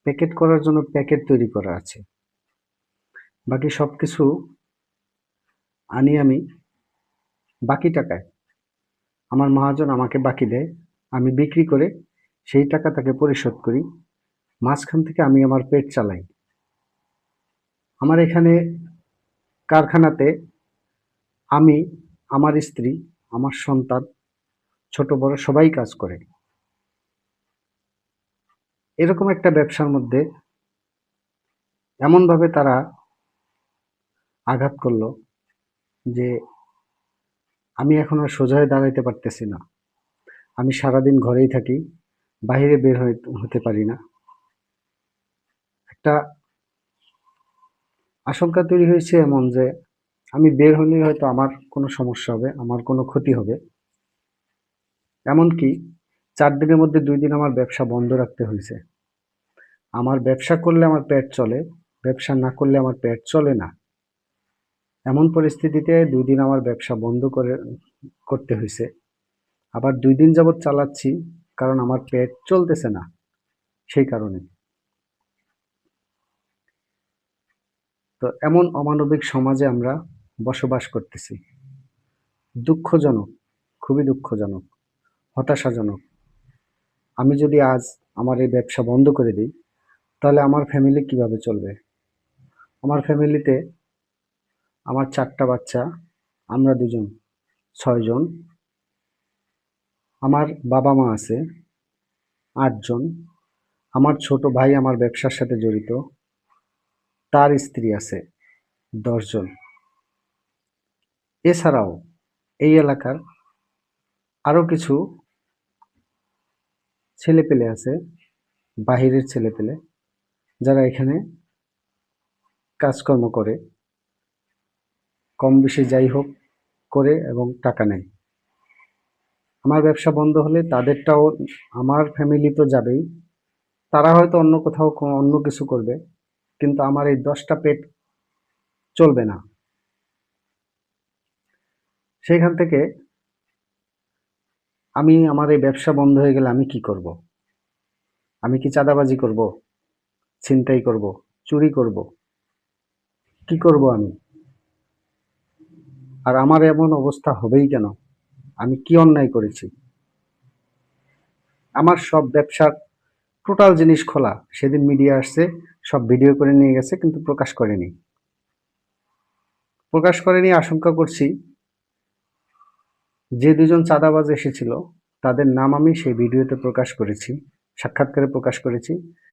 Packet করার জন্য packet তৈরি করা আছে। বাকি সবকিছু আনি আমি বাকি টাকায়। আমার মহাজন আমাকে বাকি দেয়, আমি বিক্রি করে সেই টাকা তাকে পরিশোধ করি। মাঝখান থেকে আমি আমার পেট চালাই। আমার এখানে কারখানাতে আমি, আমার স্ত্রী, আমার সন্তান, ছোট বড় সবাই কাজ করে। এরকম একটা ব্যবসার মধ্যে এমনভাবে তারা আঘাত করলো যে আমি এখন আর সোজা হয়ে দাঁড়াইতে পারতেছি না। আমি সারাদিন ঘরেই থাকি, বাইরে বের হতে পারি না। একটা আশঙ্কা তৈরি হয়েছে এমন যে আমি বের হলেই হয়তো আমার কোনো সমস্যা হবে, আমার কোনো ক্ষতি হবে। এমনকি ৪ দিনের মধ্যে ২ দিন আমার ব্যবসা বন্ধ রাখতে হয়েছে। আমার ব্যবসা করলে আমার পেট চলে, ব্যবসা না করলে আমার পেট চলে না। এমন পরিস্থিতিতে ২ দিন আমার ব্যবসা বন্ধ করতে হয়েছে। আবার ২ দিন যাবৎ চালাচ্ছি, কারণ আমার পেট চলতেছে না সেই কারণে। তো এমন অমানবিক সমাজে আমরা বসবাস করতেছি। দুঃখজনক, খুবই দুঃখজনক, হতাশাজনক। আমি যদি আজ আমার এই ব্যবসা বন্ধ করে দিই, তাহলে আমার ফ্যামিলি কিভাবে চলবে? আমার ফ্যামিলিতে আমার ৪ টা বাচ্চা, আমরা ২ জন, ৬ জন। আমার বাবা-মা আছে ৮ জন। আমার ছোট ভাই আমার ব্যবসার সাথে জড়িত, তার স্ত্রী আছে ১০ জন। এছাড়াও এই এলাকার আরো কিছু ছেলেপেলে আছে, বাহিরের ছেলেপেলে, যারা এখানে কাজকর্ম করে, কম বেশি যাই হোক করে এবং টাকা নেয়। আমার ব্যবসা বন্ধ হলে তাদেরটাও, আমার ফ্যামিলি তো যাবেই, তারা হয়তো অন্য কোথাও অন্য কিছু করবে, কিন্তু আমার এই ১০টা পেট চলবে না। সেইখান থেকে আমি, আমার এই ব্যবসা বন্ধ হয়ে গেলে আমি কি করব? আমি কি চাঁদাবাজি করব? ছিনতাই করব? চুরি করব? কি করব আমি? আর আমার এমন অবস্থা হবেই কেন? আমি কি অন্যায় করেছি? আমার সব ব্যবসার টোটাল জিনিস খোলা। সেদিন মিডিয়া আসছে, সব ভিডিও করে নিয়ে গেছে, কিন্তু প্রকাশ করেনি। প্রকাশ করেনি আশঙ্কা করছি যে ২ জন চাঁদাবাজ এসেছিল, তাদের নাম আমি সেই ভিডিওতে প্রকাশ করেছি, সাক্ষাৎকারে প্রকাশ করেছি।